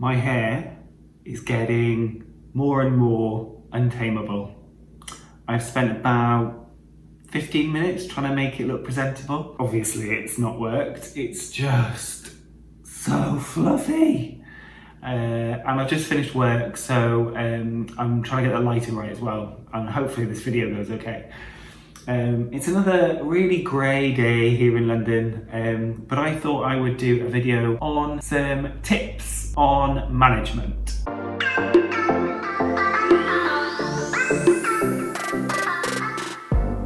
My hair is getting more and more untamable. I've spent about 15 minutes trying to make it look presentable. Obviously it's not worked, it's just so fluffy. And I've just finished work, so I'm trying to get the lighting right as well, and hopefully this video goes okay. It's another really grey day here in London, but I thought I would do a video on some tips on management.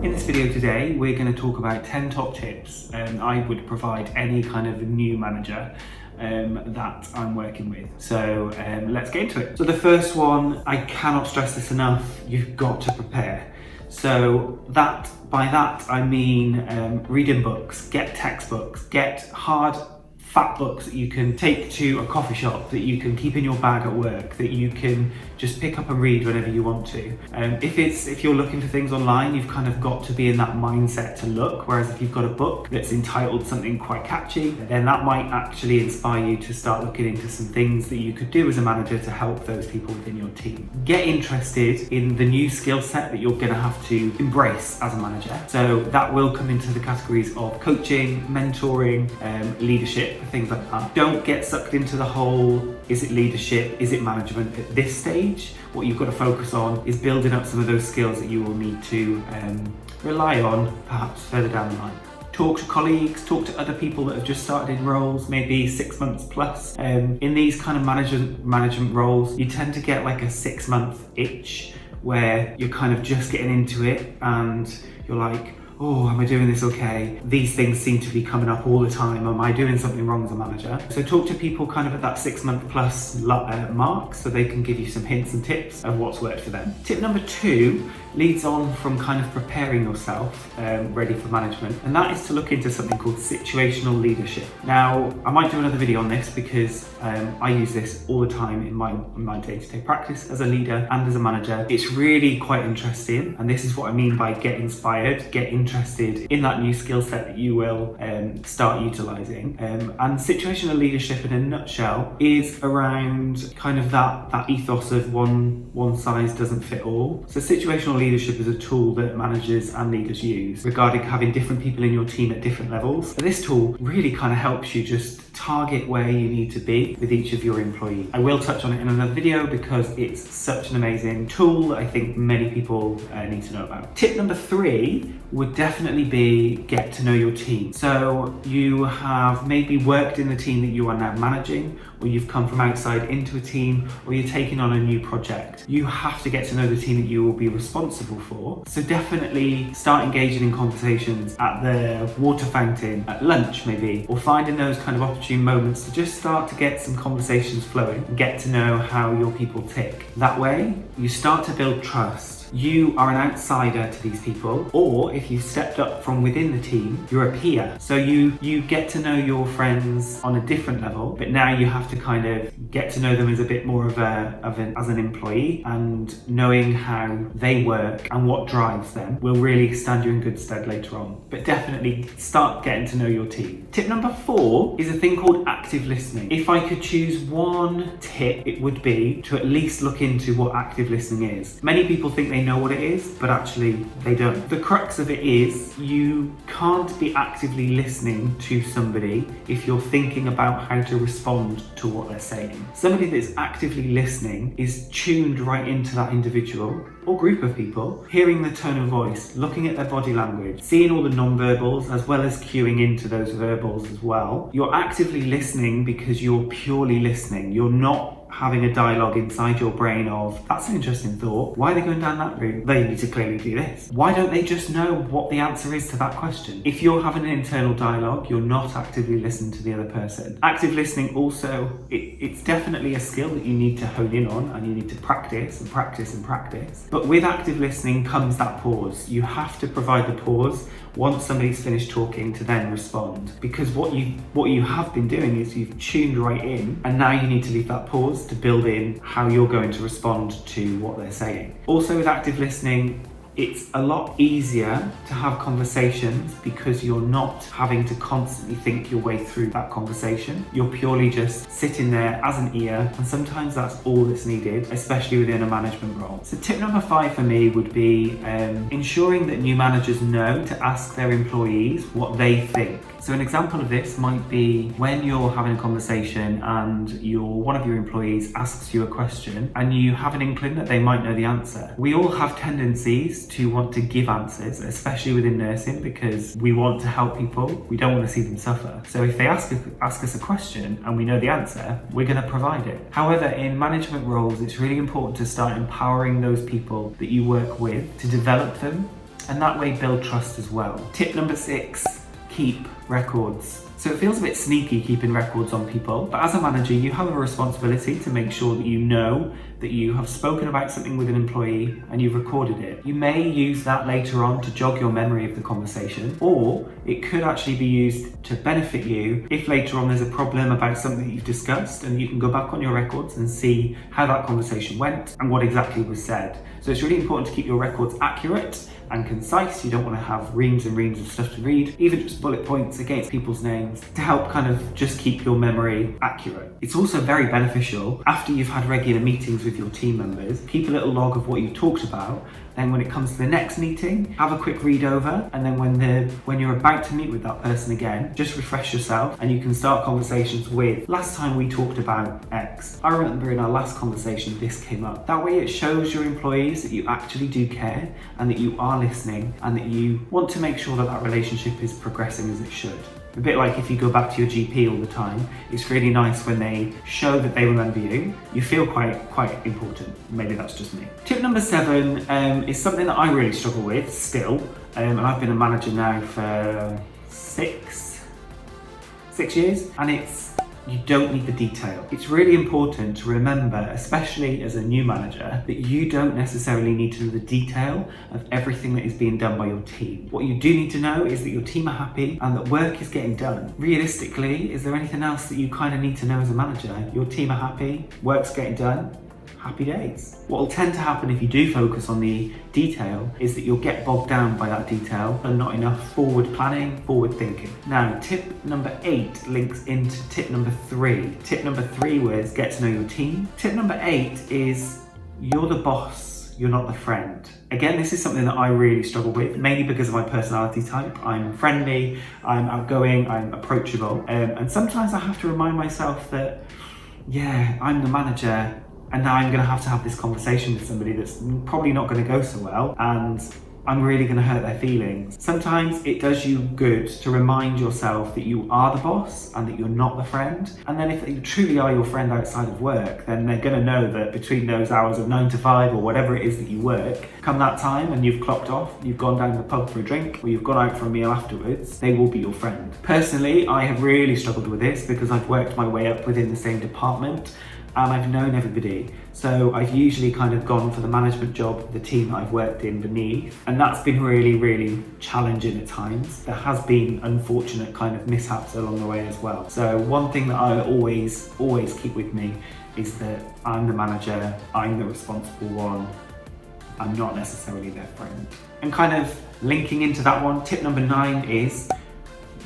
In this video today, we're going to talk about 10 top tips I would provide any kind of new manager that I'm working with. So let's get into it. So the first one, I cannot stress this enough, you've got to prepare. So by that I mean reading books, get textbooks, get hard fat books that you can take to a coffee shop, that you can keep in your bag at work, that you can just pick up and read whenever you want to. If you're looking for things online, you've kind of got to be in that mindset to look, whereas if you've got a book that's entitled something quite catchy, then that might actually inspire you to start looking into some things that you could do as a manager to help those people within your team. Get interested in the new skill set that you're going to have to embrace as a manager. So that will come into the categories of coaching, mentoring, leadership, things like that. Don't get sucked into the whole, is it leadership, is it management at this stage? What you've got to focus on is building up some of those skills that you will need to rely on perhaps further down the line. Talk to colleagues, talk to other people that have just started in roles, maybe 6 months plus. In these kind of management roles, you tend to get like a 6-month itch where you're kind of just getting into it and you're like, oh, am I doing this okay? These things seem to be coming up all the time. Am I doing something wrong as a manager? So talk to people kind of at that 6-month plus mark so they can give you some hints and tips of what's worked for them. Tip number 2 leads on from kind of preparing yourself ready for management, and that is to look into something called situational leadership. Now, I might do another video on this because I use this all the time in my day-to-day practice as a leader and as a manager. It's really quite interesting, and this is what I mean by get inspired, get interested in that new skill set that you will start utilizing. And situational leadership in a nutshell is around kind of that ethos of one size doesn't fit all. So situational leadership is a tool that managers and leaders use regarding having different people in your team at different levels. So this tool really kind of helps you just target where you need to be with each of your employees. I will touch on it in another video because it's such an amazing tool that I think many people need to know about. Tip number 3 would definitely be get to know your team. So you have maybe worked in the team that you are now managing, or you've come from outside into a team, or you're taking on a new project. You have to get to know the team that you will be responsible for. So definitely start engaging in conversations at the water fountain, at lunch maybe, or finding those kind of opportune moments to just start to get some conversations flowing and get to know how your people tick. That way, you start to build trust. You are an outsider to these people, or if you've stepped up from within the team, you're a peer. So you get to know your friends on a different level, but now you have to kind of get to know them as a bit more as an employee, and knowing how they work and what drives them will really stand you in good stead later on. But definitely start getting to know your team. Tip number 4 is a thing called active listening. If I could choose one tip, it would be to at least look into what active listening is. Many people think they know what it is, but actually they don't. The crux of it is you can't be actively listening to somebody if you're thinking about how to respond to what they're saying. Somebody that's actively listening is tuned right into that individual or group of people, hearing the tone of voice, looking at their body language, seeing all the non-verbals as well as cueing into those verbals as well. You're actively listening because you're purely listening. You're not having a dialogue inside your brain of, that's an interesting thought, why are they going down that route? They need to clearly do this. Why don't they just know what the answer is to that question? If you're having an internal dialogue, you're not actively listening to the other person. Active listening also, it's definitely a skill that you need to hone in on, and you need to practice and practice and practice. But with active listening comes that pause. You have to provide the pause once somebody's finished talking to then respond, because what you have been doing is you've tuned right in, and now you need to leave that pause to build in how you're going to respond to what they're saying. Also with active listening, It's a lot easier to have conversations because you're not having to constantly think your way through that conversation. You're purely just sitting there as an ear, and sometimes that's all that's needed, especially within a management role. So tip number 5 for me would be ensuring that new managers know to ask their employees what they think. So an example of this might be when you're having a conversation and one of your employees asks you a question and you have an inkling that they might know the answer. We all have tendencies to want to give answers, especially within nursing, because we want to help people. We don't want to see them suffer. So if they ask us a question and we know the answer, we're going to provide it. However, in management roles, it's really important to start empowering those people that you work with to develop them, and that way build trust as well. Tip number 6, keep records. So it feels a bit sneaky keeping records on people, but as a manager, you have a responsibility to make sure that you know that you have spoken about something with an employee and you've recorded it. You may use that later on to jog your memory of the conversation, or it could actually be used to benefit you if later on there's a problem about something that you've discussed, and you can go back on your records and see how that conversation went and what exactly was said. So it's really important to keep your records accurate and concise. You don't want to have reams and reams of stuff to read, even just bullet points against people's names, to help kind of just keep your memory accurate. It's also very beneficial after you've had regular meetings with your team members. Keep a little log of what you've talked about. Then when it comes to the next meeting, have a quick read over, and then when you're about to meet with that person again, just refresh yourself and you can start conversations with, last time we talked about X. I remember in our last conversation this came up. That way it shows your employees that you actually do care and that you are listening and that you want to make sure that that relationship is progressing as it should. A bit like if you go back to your GP all the time, it's really nice when they show that they remember you. You feel quite important. Maybe that's just me. Tip number 7 is something that I really struggle with still, and I've been a manager now for 6 years, and it's you don't need the detail. It's really important to remember, especially as a new manager, that you don't necessarily need to know the detail of everything that is being done by your team. What you do need to know is that your team are happy and that work is getting done. Realistically, is there anything else that you kind of need to know as a manager? Your team are happy, work's getting done, happy days. What will tend to happen if you do focus on the detail is that you'll get bogged down by that detail and not enough forward planning, forward thinking. Now, tip number 8 links into tip number 3. Tip number 3 was get to know your team. Tip number 8 is you're the boss, you're not the friend. Again, this is something that I really struggle with, mainly because of my personality type. I'm friendly, I'm outgoing, I'm approachable, and sometimes I have to remind myself that, yeah, I'm the manager, and now I'm going to have this conversation with somebody that's probably not going to go so well, and I'm really going to hurt their feelings. Sometimes it does you good to remind yourself that you are the boss and that you're not the friend. And then if they truly are your friend outside of work, then they're going to know that between those hours of 9 to 5 or whatever it is that you work, come that time and you've clocked off, you've gone down to the pub for a drink, or you've gone out for a meal afterwards, they will be your friend. Personally, I have really struggled with this because I've worked my way up within the same department, and I've known everybody. So I've usually kind of gone for the management job of the team that I've worked in beneath. And that's been really, really challenging at times. There has been unfortunate kind of mishaps along the way as well. So one thing that I always keep with me is that I'm the manager, I'm the responsible one, I'm not necessarily their friend. And kind of linking into that one, tip number 9 is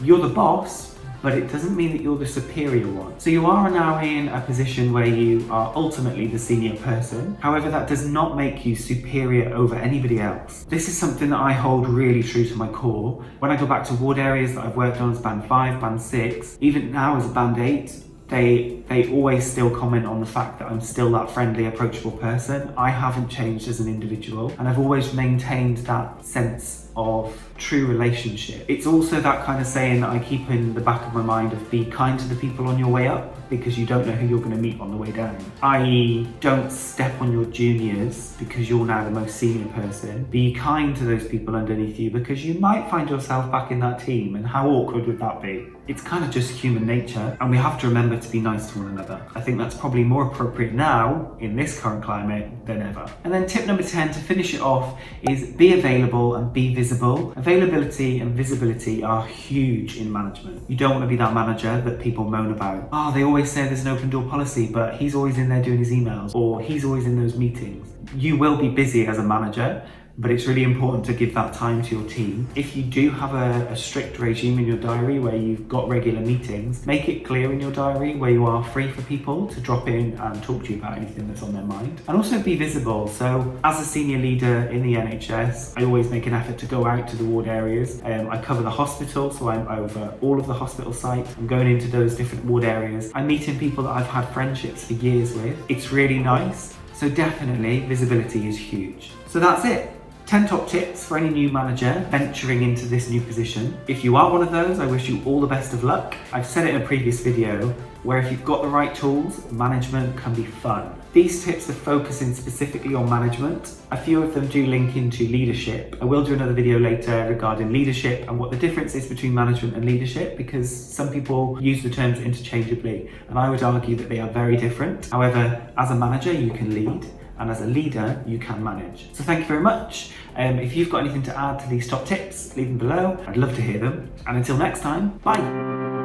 you're the boss, but it doesn't mean that you're the superior one. So you are now in a position where you are ultimately the senior person. However, that does not make you superior over anybody else. This is something that I hold really true to my core. When I go back to ward areas that I've worked on as band 5, band 6, even now as a band 8, they always still comment on the fact that I'm still that friendly, approachable person. I haven't changed as an individual, and I've always maintained that sense of true relationship. It's also that kind of saying that I keep in the back of my mind of be kind to the people on your way up, because you don't know who you're going to meet on the way down. I.e., don't step on your juniors because you're now the most senior person. Be kind to those people underneath you because you might find yourself back in that team, and how awkward would that be? It's kind of just human nature, and we have to remember to be nice to one another. I think that's probably more appropriate now in this current climate than ever. And then tip number 10 to finish it off is be available and be visible. Availability and visibility are huge in management. You don't want to be that manager that people moan about. Oh, they always say there's an open door policy, but he's always in there doing his emails, or he's always in those meetings. You will be busy as a manager, but it's really important to give that time to your team. If you do have a strict regime in your diary where you've got regular meetings, make it clear in your diary where you are free for people to drop in and talk to you about anything that's on their mind. And also be visible. So as a senior leader in the NHS, I always make an effort to go out to the ward areas. I cover the hospital, so I'm over all of the hospital sites. I'm going into those different ward areas. I'm meeting people that I've had friendships for years with. It's really nice. So definitely visibility is huge. So that's it. 10 top tips for any new manager venturing into this new position. If you are one of those, I wish you all the best of luck. I've said it in a previous video, where if you've got the right tools, management can be fun. These tips are focusing specifically on management. A few of them do link into leadership. I will do another video later regarding leadership and what the difference is between management and leadership, because some people use the terms interchangeably, and I would argue that they are very different. However, as a manager, you can lead, and as a leader, you can manage. So thank you very much. If you've got anything to add to these top tips, leave them below. I'd love to hear them. And until next time, bye.